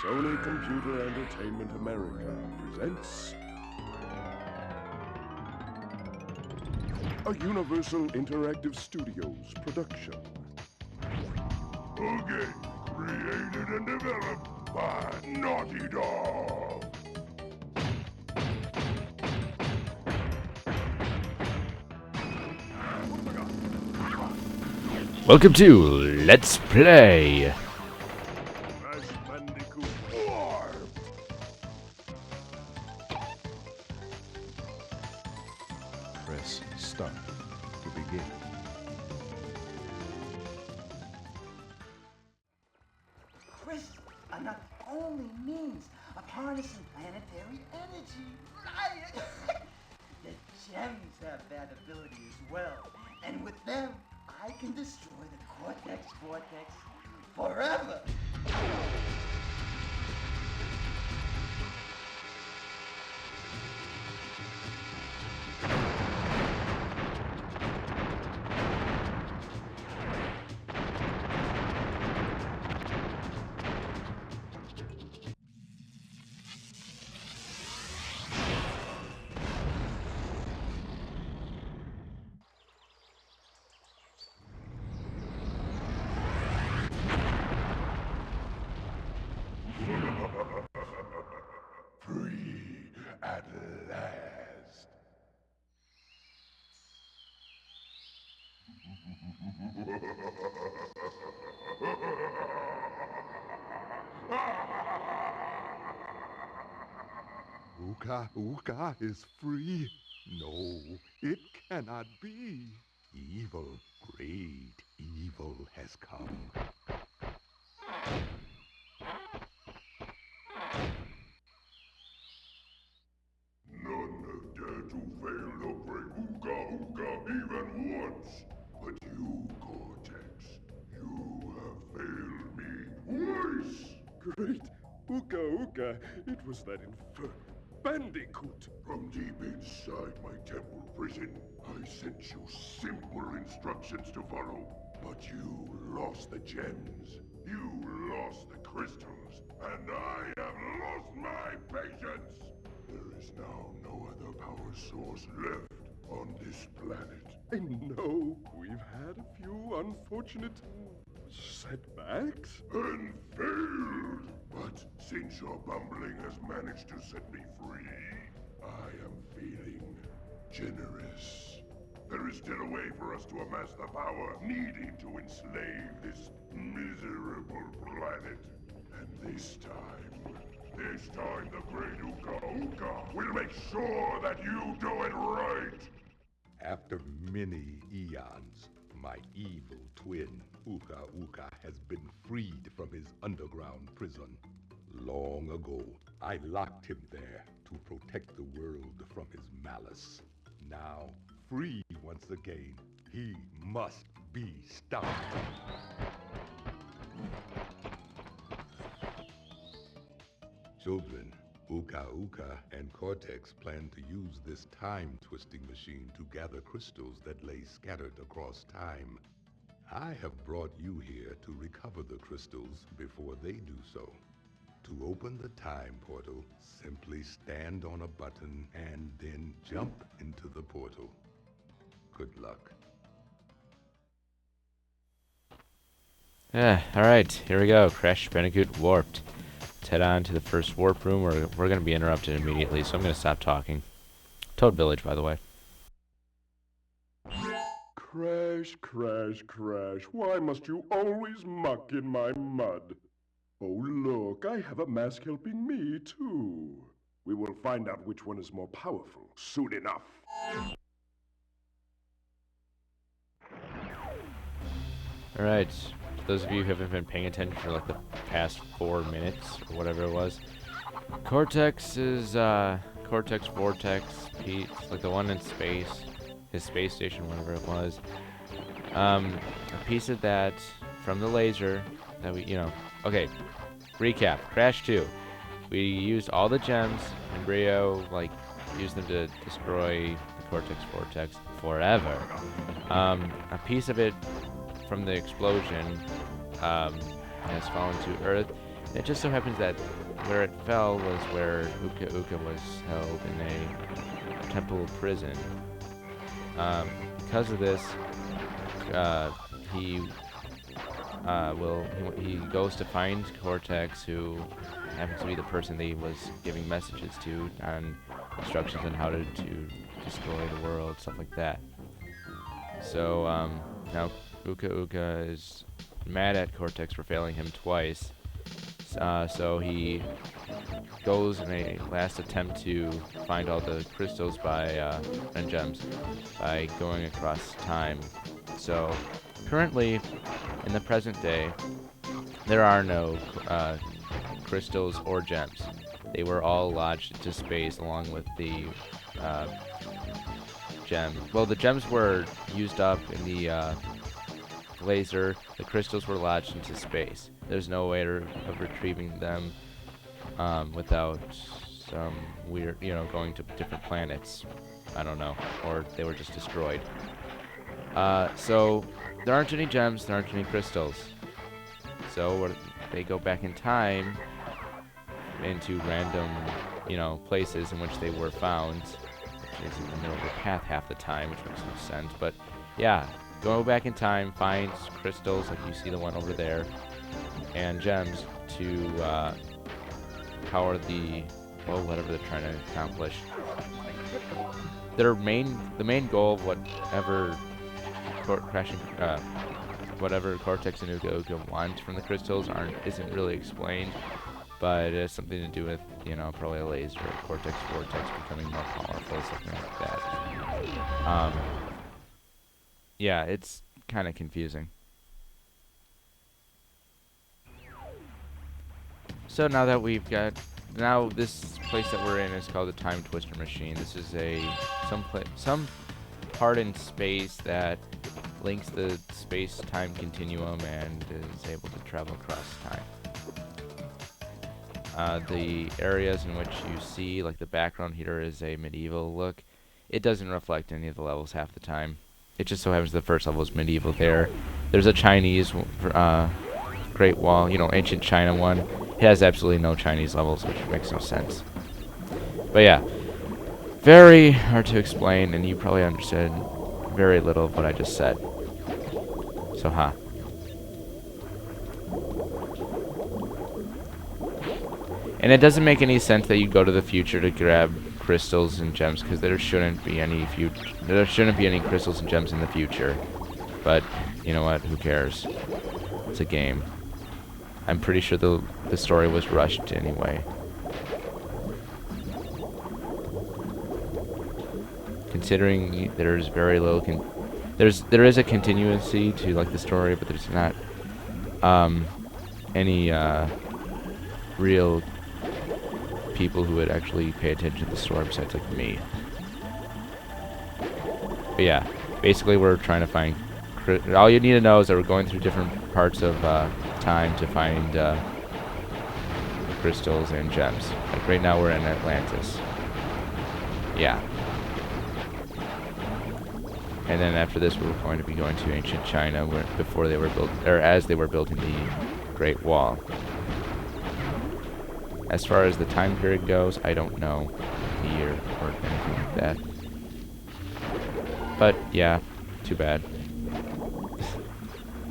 Sony Computer Entertainment America presents a Universal Interactive Studios production. A game created and developed by Naughty Dog. Welcome to Let's Play. Crash Bandicoot 4. Press start to begin. Crystals are not the only means of harnessing planetary energy, right? The gems have that ability as well, and with them, I can destroy the Cortex Vortex forever. Free at last. Uka is free? No, it cannot be. Evil, great evil has come. None have dared to fail the great Uka even once. But you, Cortex, you have failed me twice. Great Uka, it was that infernal Bandicoot. From deep inside my temple prison, I sent you simple instructions to follow. But you lost the gems, you lost the crystals, and I have lost my patience. There is now no other power source left on this planet. I know we've had a few unfortunate setbacks. And failed. But since your bumbling has managed to set me free, I am feeling generous. There is still a way for us to amass the power needed to enslave this miserable planet. And this time the great Uka will make sure that you do it right. After many eons, my evil twin, Uka, has been freed from his underground prison. Long ago, I locked him there to protect the world from his malice. Now, free once again, he must be stopped. Children, Uka and Cortex plan to use this time-twisting machine to gather crystals that lay scattered across time. I have brought you here to recover the crystals before they do so. To open the time portal, simply stand on a button and then jump into the portal. Good luck. Alright, here we go. Crash Bandicoot Warped. Let's head on to the first warp room. We're going to be interrupted immediately, so I'm going to stop talking. Toad Village, by the way. Crash. Why must you always muck in my mud? Oh, look, I have a mask helping me, too. We will find out which one is more powerful soon enough. Alright, for those of you who haven't been paying attention for like the past 4 minutes, or whatever it was, Cortex is, Cortex Vortex, Pete, like the one in space, his space station, whatever it was. A piece of that from the laser that we, okay, recap, Crash 2. We used all the gems, and Brio, used them to destroy the Cortex Vortex forever. A piece of it from the explosion has fallen to Earth, It just so happens that where it fell was where Uka Uka was held in a temple prison. Because of this, he he goes to find Cortex, who happens to be the person that he was giving messages to on instructions on how to destroy the world, stuff like that. So now Uka Uka is mad at Cortex for failing him twice. So he goes in a last attempt to find all the crystals and gems by going across time. So currently, in the present day, there are no crystals or gems. They were all lodged into space along with the gem. Well, the gems were used up in the laser. The crystals were lodged into space. There's no way of retrieving them without some weird, going to different planets. I don't know, or they were just destroyed. So there aren't any gems, there aren't any crystals. So they go back in time into random, places in which they were found, which is in the middle of the path half the time, which makes no sense. But yeah, go back in time, find crystals like you see the one over there, and gems to power whatever they're trying to accomplish. The main goal of whatever whatever Cortex and Uka Uka want from the crystals isn't really explained, but it has something to do with, probably a laser, Cortex Vortex becoming more powerful, something like that. Yeah, it's kind of confusing. So now this place that we're in is called the Time Twister Machine. This is some part in space that links the space-time continuum and is able to travel across time. The areas in which you see, like the background here, is a medieval look. It doesn't reflect any of the levels half the time. It just so happens the first level is medieval there. There's a Chinese Great Wall, ancient China one. It has absolutely no Chinese levels, which makes no sense. But yeah, very hard to explain, and you probably understood very little of what I just said. So, And it doesn't make any sense that you go to the future to grab crystals and gems, because there shouldn't be any crystals and gems in the future. But you know what? Who cares? It's a game. I'm pretty sure the story was rushed anyway. Considering there's very little there is a continuity to like the story, but there's not any real people who would actually pay attention to the story besides like me. But yeah, basically we're trying to find all you need to know is that we're going through different parts of time to find crystals and gems. Like right now we're in Atlantis. Yeah. And then after this we're going to be going to ancient China before they were built, or as they were building the Great Wall. As far as the time period goes, I don't know the year or anything like that. But yeah, too bad.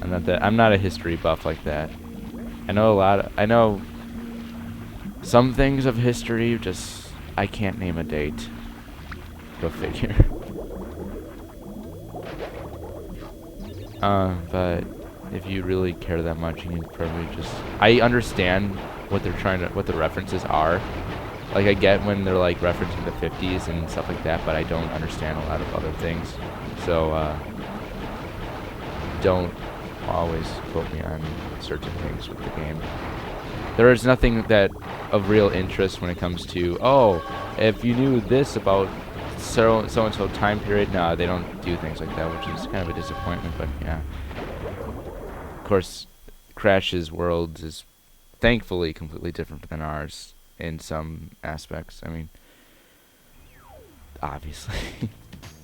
I'm not a history buff like that. I know some things of history, just I can't name a date. Go figure. But if you really care that much, you can probably I understand what the references are. Like I get when they're like referencing the 50s and stuff like that, but I don't understand a lot of other things. So don't always quote me on certain things with the game. There is nothing that of real interest when it comes to, if you knew this about so and so time period. No, they don't do things like that, which is kind of a disappointment, but yeah. Of course, Crash's world is thankfully completely different than ours in some aspects. I mean, obviously.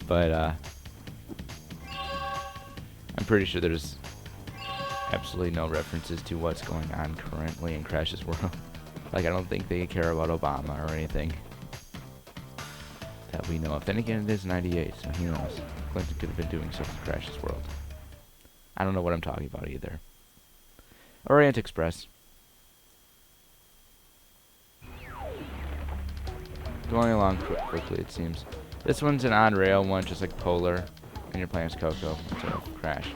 But I'm pretty sure there's absolutely no references to what's going on currently in Crash's world. Like, I don't think they care about Obama or anything that we know of. Then again, it is 98, so who knows? Clinton could have been doing stuff with Crash's world. I don't know what I'm talking about either. Orient Express. Going along quickly, it seems. This one's an on-rail one, just like Polar, and you're playing as Coco instead of Crash.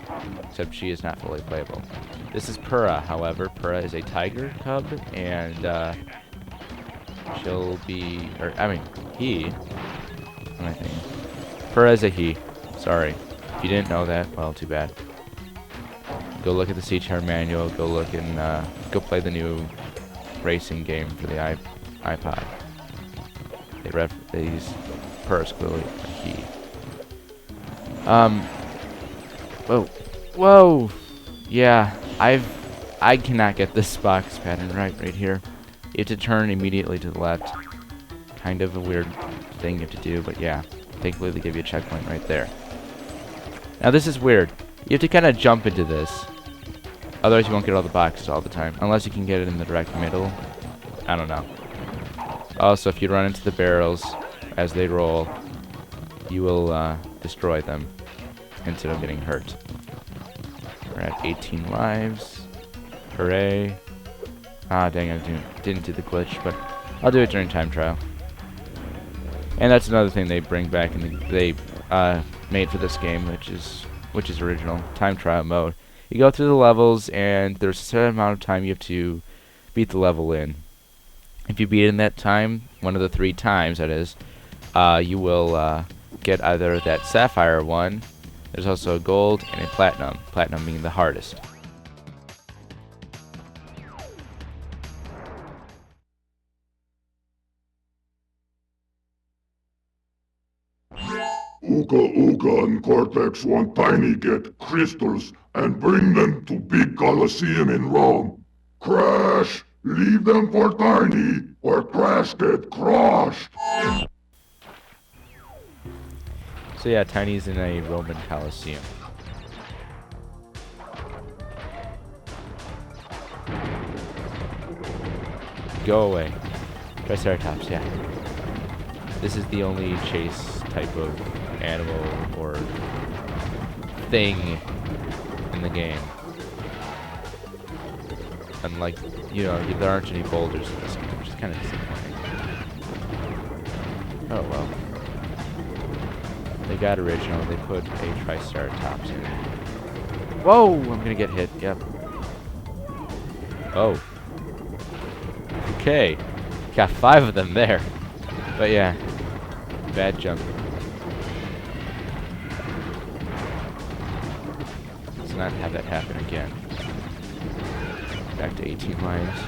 Except she is not fully playable. This is Purah, however. Purah is a tiger cub, and she'll be, he. What am I thinking? Purah is a he. Sorry. If you didn't know that, well, too bad. Go look at the CTR manual. Go look and go play the new racing game for the iPod. They use Purah's clearly a he. Whoa. Yeah, I cannot get this box pattern right here. You have to turn immediately to the left. Kind of a weird thing you have to do, but yeah. Thankfully they give you a checkpoint right there. Now this is weird. You have to kind of jump into this. Otherwise you won't get all the boxes all the time. Unless you can get it in the direct middle. I don't know. Also, if you run into the barrels as they roll, you will destroy them instead of getting hurt. We're at 18 lives. Hooray. Ah, dang, I didn't do the glitch, but I'll do it during time trial. And that's another thing they bring back and they made for this game, which is original, time trial mode. You go through the levels, and there's a certain amount of time you have to beat the level in. If you beat it in that time, one of the 3 times that is, you will get either that Sapphire one. There's also a Gold and a Platinum. Platinum being the hardest. Ooga and Cortex want Tiny get crystals and bring them to Big Coliseum in Rome. Crash! Leave them for Tiny, or Crash get crushed! So yeah, Tiny's in a Roman Coliseum. Go away. Triceratops, yeah. This is the only chase type of animal or thing in the game. Unlike, there aren't any boulders in this game, which is kind of disappointing. Oh well. They got original, they put a Triceratops in it. Whoa! I'm gonna get hit, yep. Oh. Okay. Got 5 of them there. But yeah. Bad jump. Let's not have that happen again. Back to 18 lives.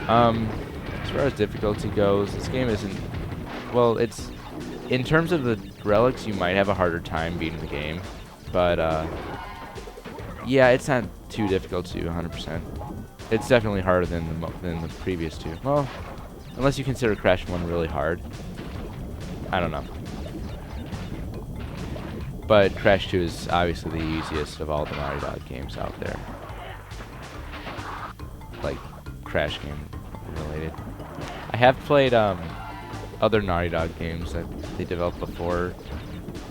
As far as difficulty goes, this game isn't... Well, it's... In terms of the relics, you might have a harder time beating the game. But, yeah, it's not too difficult to do 100%. It's definitely harder than the previous 2. Well, unless you consider Crash 1 really hard. I don't know. But Crash 2 is obviously the easiest of all the Naughty Dog games out there. Like, Crash game related. I have played other Naughty Dog games that they developed before.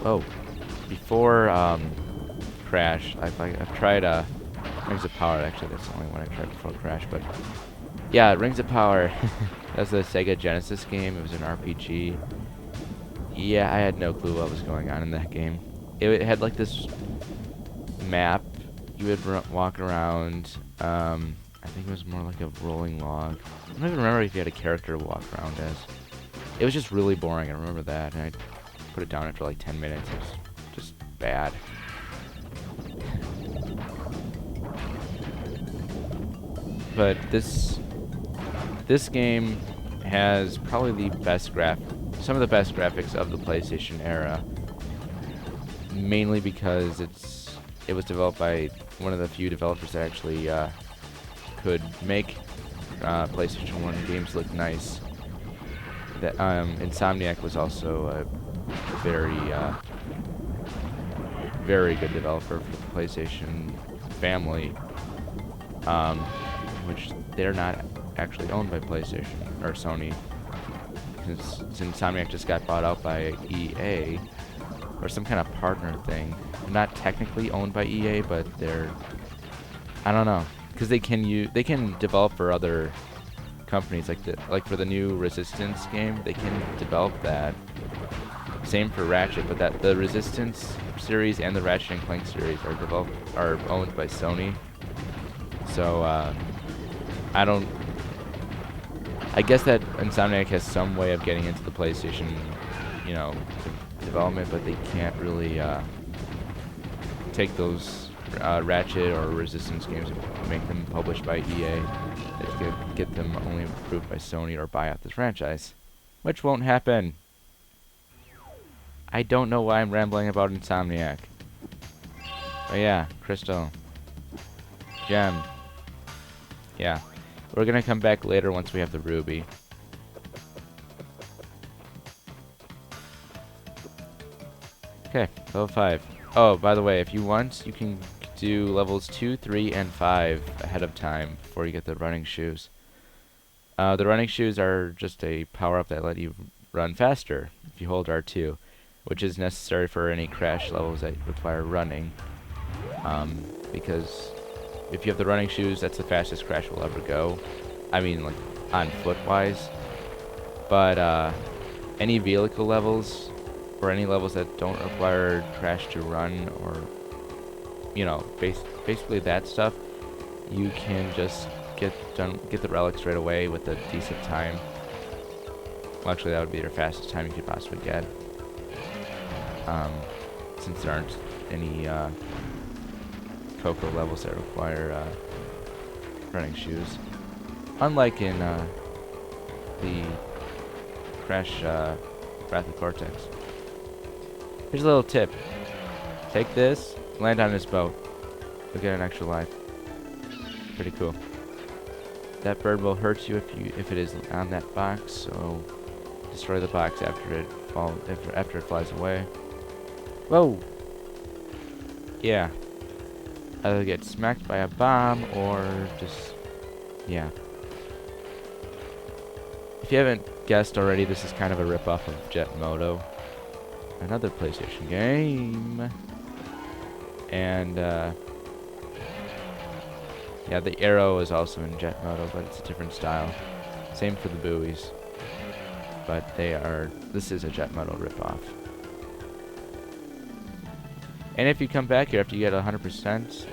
Oh, before Crash. I've tried Rings of Power. Actually, that's the only one I tried before Crash. But yeah, Rings of Power. That's the Sega Genesis game. It was an RPG. Yeah, I had no clue what was going on in that game. It had like this map. You would walk around. I think it was more like a rolling log. I don't even remember if you had a character to walk around as. It was just really boring. I remember that, and I put it down after like 10 minutes. It was just bad. But this game has probably some of the best graphics of the PlayStation era. Mainly because it was developed by one of the few developers that actually could make PlayStation 1 games look nice. That Insomniac was also a very good developer for the PlayStation family, which they're not actually owned by PlayStation or Sony, since Insomniac just got bought out by EA or some kind of partner thing. They're not technically owned by EA, but they're, I don't know, because they can develop for other companies, like for the new Resistance game, they can develop that. Same for Ratchet, but the Resistance series and the Ratchet and Clank series are owned by Sony. So I guess that Insomniac has some way of getting into the PlayStation, development, but they can't really take those Ratchet or Resistance games and make them published by EA. They have to get them only approved by Sony or buy out this franchise, which won't happen. I don't know why I'm rambling about Insomniac. But yeah, Crystal. Gem. Yeah. We're gonna come back later once we have the Ruby. Okay, level 5. Oh, by the way, if you want, you can do levels 2, 3, and 5 ahead of time before you get the running shoes. The running shoes are just a power-up that let you run faster if you hold R2, which is necessary for any crash levels that require running. Because if you have the running shoes, that's the fastest crash will ever go. I mean, like, on foot-wise. But any vehicle levels, or any levels that don't require crash to run, or, basically that stuff, you can just get the relics right away with a decent time. Well, actually, that would be your fastest time you could possibly get. Since there aren't any Coco levels that require running shoes. Unlike in the Crash Wrath of Cortex. Here's a little tip. Take this, land on this boat. You'll get an extra life. Pretty cool. That bird will hurt you if it is on that box, so destroy the box after it flies away. Whoa! Yeah. Either get smacked by a bomb or just, yeah. If you haven't guessed already, this is kind of a rip-off of Jet Moto, another PlayStation game. And yeah, the arrow is also in Jet Moto, but it's a different style. Same for the buoys, but this is a Jet Moto rip-off. And if you come back here after you get 100%, I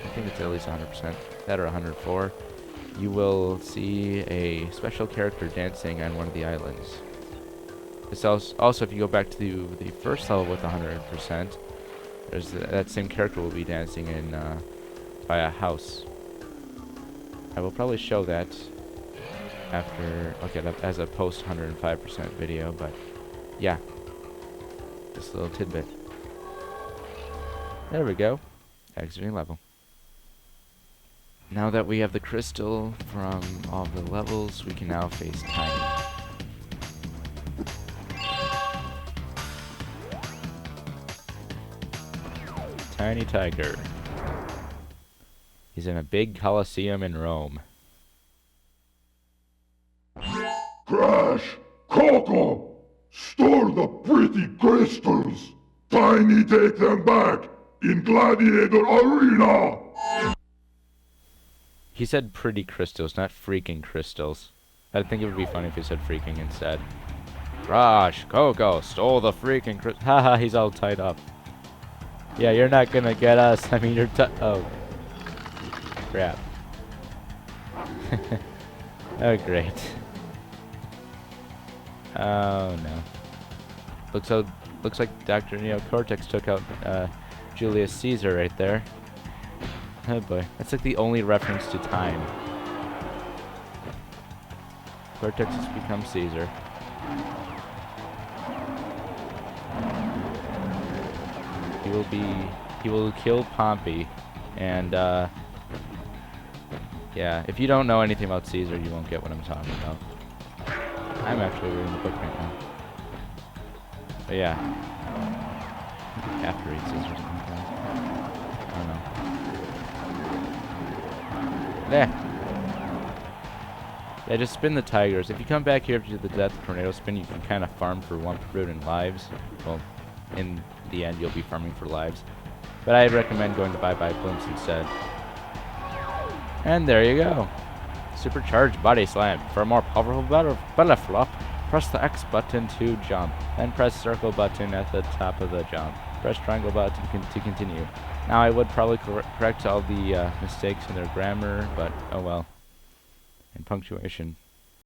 think it's at least 100%, that or 104, you will see a special character dancing on one of the islands. It's also if you go back to the first level with 100%, that same character will be dancing in by a house. I will probably show that after, as a post 105% video, but yeah, just a little tidbit. There we go. Exiting level. Now that we have the crystal from all the levels, we can now face Tiny. Tiny Tiger. He's in a big coliseum in Rome. Crash! Coco! Store the pretty crystals! Tiny, take them back! In Gladiator Arena! He said pretty crystals, not freaking crystals. I think it would be funny if he said freaking instead. Crash! Coco stole the freaking crystals. Haha, he's all tied up. Yeah, you're not gonna get us. I mean, you're oh. Crap. Oh, great. Oh, no. Looks like Dr. Neo Cortex took out Julius Caesar right there. Oh boy, that's like the only reference to time. Cortex has become Caesar. He will kill Pompey, and yeah, if you don't know anything about Caesar, you won't get what I'm talking about. I'm actually reading the book right now. But yeah, I have to read Caesar sometime. I don't know. There. Yeah, just spin the tigers. If you come back here to do the death tornado spin, you can kind of farm for 1 fruit and lives. Well, in the end, you'll be farming for lives. But I recommend going to bye-bye blooms instead. And there you go. Supercharged body slam. For a more powerful belly flop, press the X button to jump. Then press circle button at the top of the jump. Press triangle button to continue. Now I would probably correct all the mistakes in their grammar, but oh well. And punctuation.